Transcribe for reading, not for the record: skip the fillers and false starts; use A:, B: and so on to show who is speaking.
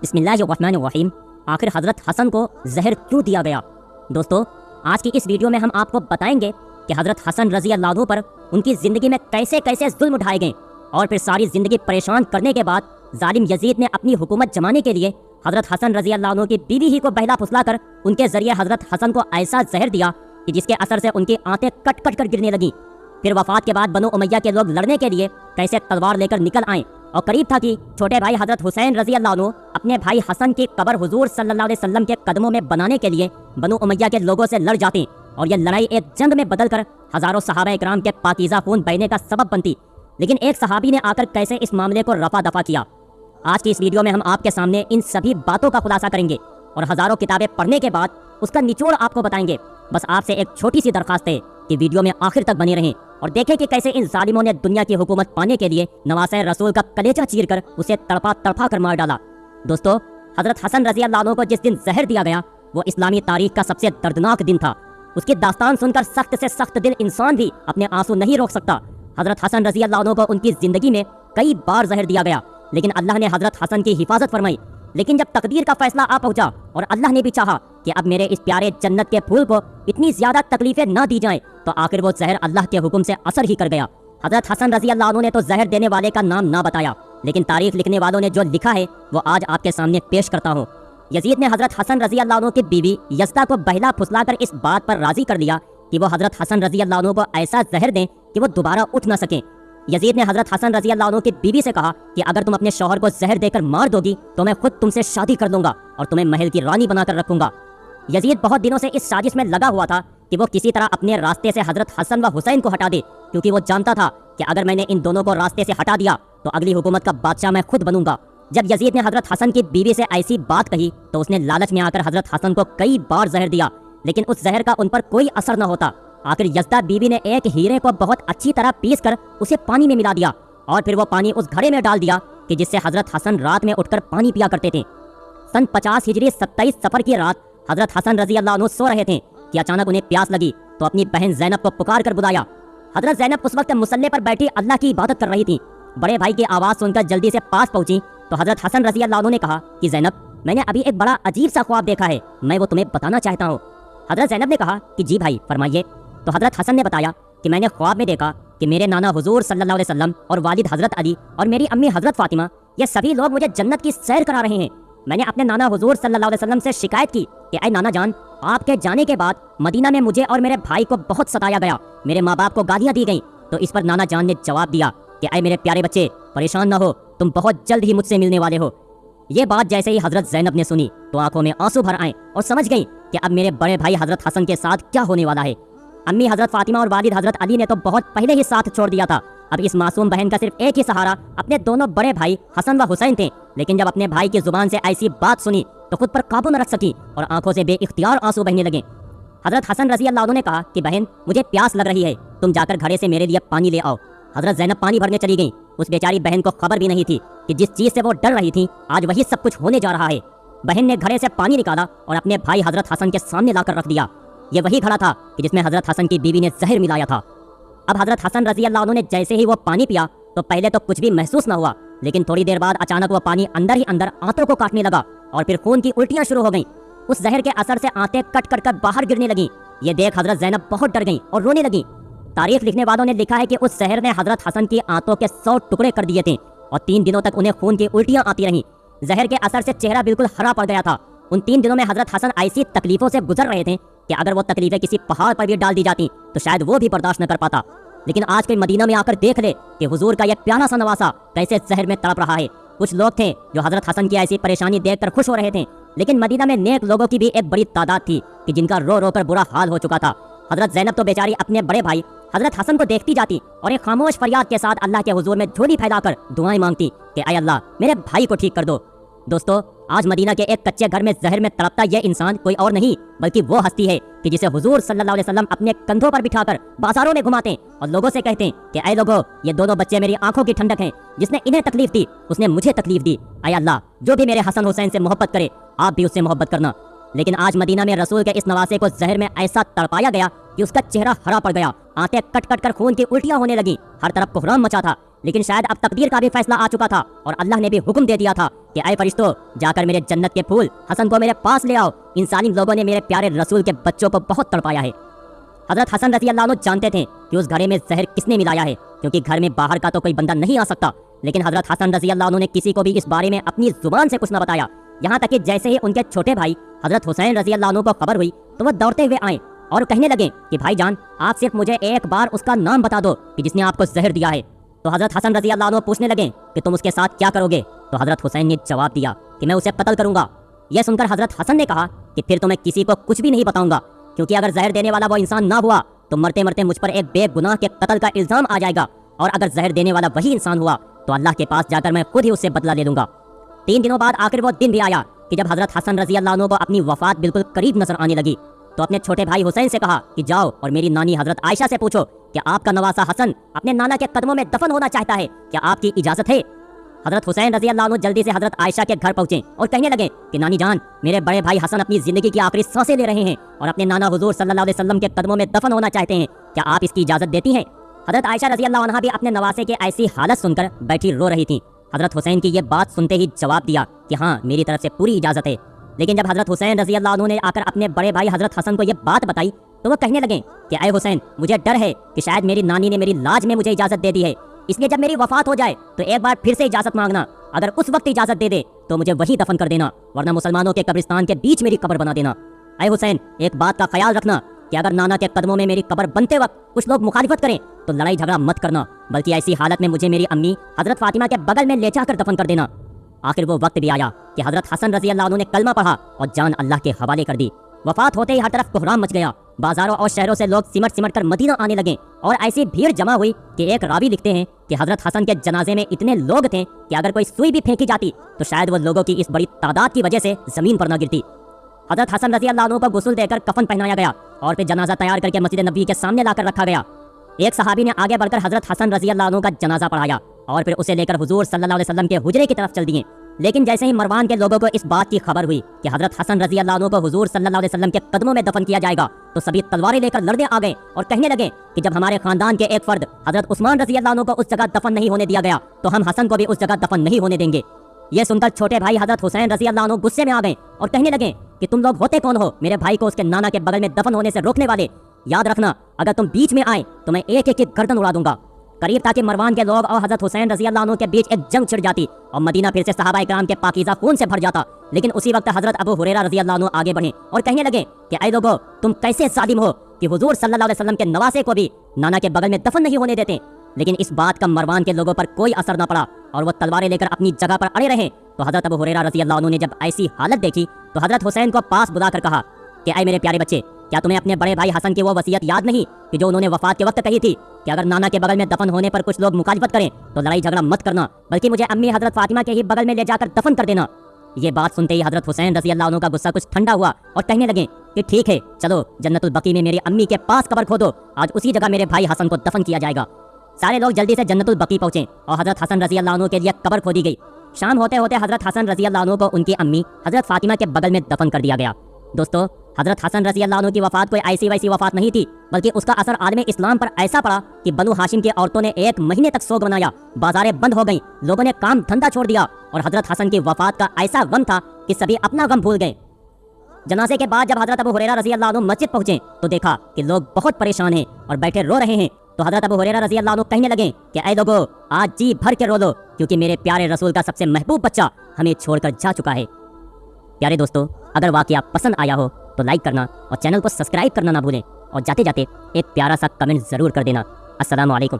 A: बिस्मिल्लाहिर्रहमानिर्रहीम। आखिर हज़रत हसन को जहर क्यों दिया गया? दोस्तों, आज की इस वीडियो में हम आपको बताएंगे कि हज़रत हसन रज़ी अल्लाह अन्हु पर उनकी ज़िंदगी में कैसे कैसे जुल्म उठाए गए और फिर सारी ज़िंदगी परेशान करने के बाद जालिम यजीद ने अपनी हुकूमत जमाने के लिए हज़रत हसन रज़ी अल्लाह अन्हु की बीवी ही को बहला फुसला कर उनके ज़रिए हज़रत हसन को ऐसा जहर दिया कि जिसके असर से उनकी आंतें कट कट कर गिरने लगी। फिर वफ़ात के बाद बनो उमैया के लोग लड़ने के लिए कैसे तलवार लेकर निकल आए और करीब था कि छोटे भाई हज़रत हुसैन रज़ी अल्लाह अन्हु अपने भाई हसन की कब्र हुजूर सल्लल्लाहु अलैहि वसल्लम के कदमों में बनाने के लिए बनो उमैया के लोगों से लड़ जाते और यह लड़ाई एक जंग में बदल कर हज़ारों सहाबा इकराम के पाकीज़ा खून बहने का सबब बनती। लेकिन एक सहाबी ने आकर कैसे इस मामले को रफा दफा किया। आज की इस वीडियो में हम आपके सामने इन सभी बातों का खुलासा करेंगे और हज़ारों किताबें पढ़ने के बाद उसका निचोड़ आपको बताएंगे। बस आपसे एक छोटी सी दरख्वास्त है कि वीडियो में आखिर तक बने रहें और देखें कि कैसे इन जालिमों ने दुनिया की हुकूमत पाने के लिए नवासे रसूल का कलेजा चीर कर उसे तड़पा तड़पा कर मार डाला। दोस्तों, हज़रत हसन रज़ी अल्लाह अन्हु को जिस दिन जहर दिया गया वो इस्लामी तारीख का सबसे दर्दनाक दिन था। उसकी दास्तान सुनकर सख्त से सख्त दिल इंसान भी अपने आंसू नहीं रोक सकता। हज़रत हसन रज़ी अल्लाह अन्हु को उनकी ज़िंदगी में कई बार जहर दिया गया, लेकिन अल्लाह ने हज़रत हसन की हिफाजत फरमाई। लेकिन जब तकदीर का फैसला आ पहुंचा और अल्लाह ने भी चाहा कि अब मेरे इस प्यारे जन्नत के फूल को इतनी ज्यादा तकलीफें ना दी जाएं, तो आखिर वो जहर अल्लाह के हुक्म से असर ही कर गया। हज़रत हसन रज़ी अल्लाह अन्हु ने तो जहर देने वाले का नाम ना बताया, लेकिन तारीख लिखने वालों ने जो लिखा है वो आज आपके सामने पेश करता हूँ। यजीद ने हज़रत हसन रज़ी अल्लाह अन्हु की बीवी यज़दा को बहला फुसला कर इस बात पर राजी कर लिया कि वो हज़रत हसन रज़ी अल्लाह अन्हु को ऐसा जहर दें कि वो दोबारा उठ ना सकें। यजीद ने हज़रत हसन रज़ी अल्लाह अन्हु की बीवी से कहा कि अगर तुम अपने शौहर को जहर देकर मार दोगी तो मैं खुद तुमसे शादी कर लूंगा और तुम्हें महल की रानी बनाकर रखूंगा। यजीद बहुत दिनों से इस साजिश में लगा हुआ था कि वो किसी तरह अपने रास्ते से हज़रत हसन व हुसैन को हटा दे, क्योंकि वो जानता था कि अगर मैंने इन दोनों को रास्ते से हटा दिया तो अगली हुकूमत का बादशाह मैं खुद बनूंगा। जब यजीद ने हज़रत हसन की बीवी से ऐसी बात कही तो उसने लालच में आकर हज़रत हसन को कई बार जहर दिया, लेकिन उस जहर का उन पर कोई असर न होता। आखिर यज़दा बीवी ने एक हीरे को बहुत अच्छी तरह पीस कर उसे पानी में मिला दिया और फिर वो पानी उस घड़े में डाल दिया कि जिससे हज़रत हसन रात में उठकर पानी पिया करते थे। सन 50 हिजरी 27 सफ़र की रात हज़रत हसन रज़ी अल्लाह अन्हु सो रहे थे कि अचानक उन्हें प्यास लगी तो अपनी बहन ज़ैनब को पुकार कर बुलाया। हज़रत ज़ैनब उस वक्त मुसल्ले पर बैठी अल्लाह की इबादत कर रही थी। बड़े भाई की आवाज़ सुनकर जल्दी से पास पहुंची तो हज़रत हसन रज़ी अल्लाह अन्हु ने कहा कि ज़ैनब, मैंने अभी एक बड़ा अजीब सा ख्वाब देखा है, मैं वो तुम्हें बताना चाहता हूँ। हज़रत ज़ैनब ने कहा कि जी भाई फरमाइए। तो हज़रत हसन ने बताया कि मैंने ख्वाब में देखा कि मेरे नाना हुजूर सल्लल्लाहु अलैहि वसल्लम और वालिद हज़रत अली और मेरी अम्मी हज़रत फ़ातिमा, ये सभी लोग मुझे जन्नत की सैर करा रहे हैं। मैंने अपने नाना हुजूर सल्लल्लाहु अलैहि वसल्लम से शिकायत की कि ऐ नाना जान, आपके जाने के बाद मदीना में मुझे और मेरे भाई को बहुत सताया गया, मेरे माँ बाप को गालियाँ दी गईं। तो इस पर नाना जान ने जवाब दिया कि ऐ मेरे प्यारे बच्चे, परेशान न हो, तुम बहुत जल्द ही मुझसे मिलने वाले हो। ये बात जैसे ही हज़रत ज़ैनब ने सुनी तो आंखों में आंसू भर आए और समझ गई कि अब मेरे बड़े भाई हज़रत हसन के साथ क्या होने वाला है। अम्मी हज़रत फ़ातिमा और वालिद हज़रत अली ने तो बहुत पहले ही साथ छोड़ दिया था। अब इस मासूम बहन का सिर्फ एक ही सहारा अपने दोनों बड़े भाई हसन व हुसैन थे। लेकिन जब अपने भाई की जुबान से ऐसी बात सुनी तो खुद पर काबू न रख सकी और आंखों से बेइख्तियार आंसू बहने लगे। हज़रत हसन रज़ी अल्लाह अन्हु ने कहा कि बहन, मुझे प्यास लग रही है, तुम जाकर घड़े से मेरे लिए पानी ले आओ। हज़रत ज़ैनब पानी भरने चली गई। उस बेचारी बहन को खबर भी नहीं थी कि जिस चीज़ से वो डर रही थी आज वही सब कुछ होने जा रहा है। बहन ने घड़े से पानी निकाला और अपने भाई हज़रत हसन के सामने लाकर रख दिया। ये वही घड़ा था कि जिसमें हज़रत हसन की बीवी ने जहर मिलाया था। अब हज़रत हसन रज़ी अल्लाह अन्हु ने जैसे ही वो पानी पिया तो पहले तो कुछ भी महसूस न हुआ, लेकिन थोड़ी देर बाद अचानक वो पानी अंदर ही अंदर आंतों को काटने लगा और फिर खून की उल्टियाँ शुरू हो गईं। उस जहर के असर से आंतें कट कट कर बाहर गिरने लगीं। ये देख हज़रत ज़ैनब बहुत डर गईं और रोने लगीं। तारीख लिखने वालों ने लिखा है कि उस जहर ने हज़रत हसन की आंतों के 100 टुकड़े कर दिए थे और 3 दिनों तक उन्हें खून की उल्टियाँ आती रहीं। जहर के असर से चेहरा बिल्कुल हरा पड़ गया था। उन 3 दिनों में हज़रत हसन ऐसी तकलीफों से गुजर रहे थे कि अगर वो तकलीफें किसी पहाड़ पर भी डाल दी जाती तो शायद वो भी बर्दाश्त न कर पाता। लेकिन आज कोई मदीना में आकर देख ले कि हुजूर का यह प्यारा सा नवासा कैसे जहर में तड़प रहा है। कुछ लोग थे जो हज़रत हसन की ऐसी परेशानी देखकर खुश हो रहे थे, लेकिन मदीना में नेक लोगों की भी एक बड़ी तादाद थी कि जिनका रो रो कर बुरा हाल हो चुका था। हज़रत ज़ैनब तो बेचारी अपने बड़े भाई हज़रत हसन को देखती जाती और एक खामोश फरियाद के साथ अल्लाह के हुजूर में झोली फैलाकर दुआएं मांगती कि ऐ अल्लाह, मेरे भाई को ठीक कर दो। दोस्तों, आज मदीना के एक कच्चे घर में जहर में तड़पता यह इंसान कोई और नहीं बल्कि वो हस्ती है कि जिसे हुजूर सल्लल्लाहु अलैहि वसल्लम अपने कंधों पर बिठाकर बाजारों में घुमाते और लोगों से कहते कि ऐ लोगों, ये दोनों बच्चे मेरी आंखों की ठंडक हैं। जिसने इन्हें तकलीफ दी उसने मुझे तकलीफ दी। ऐ अल्लाह, जो भी मेरे हसन हुसैन से मोहब्बत करे आप भी उससे मोहब्बत करना। लेकिन आज मदीना में रसूल के इस नवासे को जहर में ऐसा तड़पाया गया कि उसका चेहरा हरा पड़ गया, आंतें कट कट कर खून की उल्टियां होने लगी, हर तरफ कोहराम मचा था। लेकिन शायद अब तकदीर का भी फैसला आ चुका था और अल्लाह ने भी हुक्म दे दिया था कि ऐ फरिश्तों, जाकर मेरे जन्नत के फूल हसन को मेरे पास ले आओ। इन सालिम लोगों ने मेरे प्यारे रसूल के बच्चों को बहुत तड़पाया है। हजरत हसन रज़ी अल्लाह अन्हु जानते थे कि उस घड़े में जहर किसने मिलाया है, क्योंकि घर में बाहर का तो कोई बंदा नहीं आ सकता। लेकिन हजरत हसन रज़ी अल्लाह अन्हु ने किसी को भी इस बारे में अपनी जुबान से कुछ न बताया। यहाँ तक कि जैसे ही उनके छोटे भाई हजरत हुसैन रज़ी अल्लाह अन्हु को खबर हुई तो वह दौड़ते हुए आए और कहने लगे कि भाईजान, आप सिर्फ मुझे एक बार उसका नाम बता दो कि जिसने आपको जहर दिया है। तो हजरत हसन रज़ी अल्लाह अन्हु पूछने लगे कि तुम उसके साथ क्या करोगे। तो हजरत हुसैन ने जवाब दिया कि मैं उसे कत्ल करूंगा। यह सुनकर हजरत हसन ने कहा कि फिर तो मैं किसी को कुछ भी नहीं बताऊंगा, क्योंकि अगर जहर देने वाला वो इंसान ना हुआ तो मरते मरते मुझ पर एक बेगुनाह के कत्ल का इल्जाम आ जाएगा, और अगर जहर देने वाला वही इंसान हुआ तो अल्लाह के पास जाकर मैं खुद ही उससे बदला ले लूंगा। 3 दिनों बाद आखिर वो दिन भी आया कि जब हजरत हसन रज़ी अल्लाह अन्हु को अपनी वफात बिल्कुल करीब नजर आने लगी तो अपने छोटे भाई हुसैन से कहा कि जाओ और मेरी नानी हजरत आयशा से पूछो कि आपका नवासा हसन अपने नाना के कदमों में दफन होना चाहता है, क्या आपकी इजाजत है। हजरत हुसैन रज़ी अल्लाह अन्हु जल्दी से हजरत आयशा के घर पहुंचे और कहने लगे कि नानी जान, मेरे बड़े भाई हसन अपनी जिंदगी की आखिरी सांसें ले रहे हैं और अपने नाना हुजूर सल्लल्लाहु अलैहि वसल्लम के कदमों में दफन होना चाहते हैं, क्या आप इसकी इजाजत देती हैं। हजरत आयशा रज़ी अल्लाह अन्हा भी अपने नवासे की ऐसी हालत सुनकर बैठी रो रही थी। हजरत हुसैन की ये बात सुनते ही जवाब दिया कि हाँ, मेरी तरफ से पूरी इजाजत है। लेकिन जब हजरत हुसैन रज़ी अल्लाह अन्हु ने आकर अपने बड़े भाई हजरत हसन को ये बात बताई तो वह कहने लगे कि ऐ हुसैन, मुझे डर है कि शायद मेरी नानी ने मेरी लाज में मुझे इजाजत दे दी है, इसलिए जब मेरी वफात हो जाए तो एक बार फिर से इजाजत मांगना। अगर उस वक्त इजाजत दे दे तो मुझे वही दफन कर देना, वरना मुसलमानों के कब्रिस्तान के बीच मेरी कब्र बना देना। ऐ हुसैन, एक बात का ख्याल रखना कि अगर नाना के कदमों में मेरी कब्र बनते वक्त कुछ लोग मुखालिफत करें तो लड़ाई झगड़ा मत करना, बल्कि ऐसी हालत में मुझे मेरी अम्मी हजरत फातिमा के बगल में ले जाकर दफन कर देना। आखिर वो वक्त भी आया कि हजरत हसन रज़ी अल्लाह अन्हु ने कलमा पढ़ा और जान अल्लाह के हवाले कर दी। वफात होते ही हर तरफ कोहराम मच गया। बाजारों और शहरों से लोग सिमट सिमट कर मदीना आने लगे और ऐसी भीड़ जमा हुई कि एक रावी लिखते हैं कि हजरत हसन के जनाजे में इतने लोग थे कि अगर कोई सुई भी फेंकी जाती तो शायद वो लोगों की इस बड़ी तादाद की वजह से जमीन पर न गिरती। हजरत हसन रज़ी अल्लाह अन्हु को गुस्ल देकर कफन पहनाया गया और फिर जनाजा तैयार करके मस्जिद नबी के सामने लाकर रखा गया। एक सहाबी ने आगे बढ़कर हजरत हसन रज़ी अल्लाह अन्हु का जनाजा पढ़ाया और फिर उसे लेकर हुजूर सल्लल्लाहु अलैहि वसल्लम के हुजरे की तरफ चल दिए। लेकिन जैसे ही मरवान के लोगों को इस बात की खबर हुई कि हजरत हसन रज़ी अल्लाह अन्हु को हुजूर सल्लल्लाहु अलैहि वसल्लम के कदमों में दफन किया जाएगा तो सभी तलवारें लेकर लड़ने आ गए और कहने लगे कि जब हमारे खानदान के एक फर्द हजरत उस्मान रज़ी अल्लाह अन्हु को उस जगह दफन नहीं होने दिया गया तो हम हसन को भी उस जगह दफन नहीं होने देंगे। ये सुनकर छोटे भाई हजरत हुसैन रज़ी अल्लाह अन्हु गुस्से में आ गए और कहने लगे कि तुम लोग होते कौन हो, मेरे भाई को उसके नाना के बगल में दफन होने से रोकने वाले। याद रखना, अगर तुम बीच में आए तो मैं एक एक की गर्दन उड़ा दूंगा। करीब ताकि मरवान के लोग और हजरत हुसैन रज़ी अल्लाह अन्हु के बीच एक जंग छिड़ जाती और मदीना फिर से सहाबा इकराम के पाकीज़ा खून से भर जाता। लेकिन उसी वक्त हजरत अबू हुरैरा रज़ी अल्लाह अन्हु आगे बढ़े और कहने लगे कि ऐ लोगों, तुम कैसे जालिम हो कि हुजूर सल्लल्लाहु अलैहि वसल्लम के नवासे को भी नाना के बगल में दफन नहीं होने देते। लेकिन इस बात का मरवान के लोगों पर कोई असर न पड़ा और वो तलवारें लेकर अपनी जगह पर अड़े रहे। तो हजरत अबू हुरैरा रज़ी अल्लाह अन्हु ने जब ऐसी हालत देखी तो हजरत हुसैन को पास बुलाकर कहा कि ऐ मेरे प्यारे बच्चे, क्या तुम्हें अपने बड़े भाई हसन की वो वसीयत याद नहीं कि जो उन्होंने वफात के वक्त कही थी कि अगर नाना के बगल में दफन होने पर कुछ लोग मुखालिफत करें तो लड़ाई झगड़ा मत करना, बल्कि मुझे अम्मी हजरत फातिमा के ही बगल में ले जाकर दफन कर देना। ये बात सुनते ही हजरत हुसैन रज़ी अल्लाह अन्हु का गुस्सा कुछ ठंडा हुआ और कहने लगे कि ठीक है, चलो जन्नतुल बकी में मेरी अम्मी के पास कब्र खोदो, आज उसी जगह मेरे भाई हसन को दफन किया जाएगा। सारे लोग जल्दी से जन्नतुल बकी पहुंचे और हजरत हसन रज़ी अल्लाह अन्हु के लिए कब्र खोदी गई। शाम होते होते हजरत हसन रज़ी अल्लाह अन्हु को उनकी अम्मी हजरत फातिमा के बगल में दफन कर दिया गया। दोस्तों, हजरत हसन रज़ी अल्लाह अन्हु की वफात कोई ऐसी वैसी वफात नहीं थी, बल्कि उसका असर आलम इस्लाम पर ऐसा पड़ा कि बनु हाशिम की औरतों ने 1 महीने तक सोग मनाया, बाजारें बंद हो गईं, लोगों ने काम धंधा छोड़ दिया और हजरत हसन की वफात का ऐसा गम था कि सभी अपना गम भूल गए। जनाजे के बाद जब हजरत अबू हुरैरा रज़ी अल्लाह अन्हु मस्जिद पहुंचे तो देखा कि लोग बहुत परेशान हैं और बैठे रो रहे हैं। तो हजरत अबू हुरैरा रज़ी अल्लाह अन्हु कहने लगे कि ऐ लोगों, आज जी भर के रो लो, क्योंकि मेरे प्यारे रसूल का सबसे महबूब बच्चा हमें छोड़कर जा चुका है। प्यारे दोस्तों, अगर वाकया पसंद आया हो तो लाइक करना और चैनल को सब्सक्राइब करना ना भूलें और जाते जाते एक प्यारा सा कमेंट ज़रूर कर देना। अस्सलामु अलैकुम।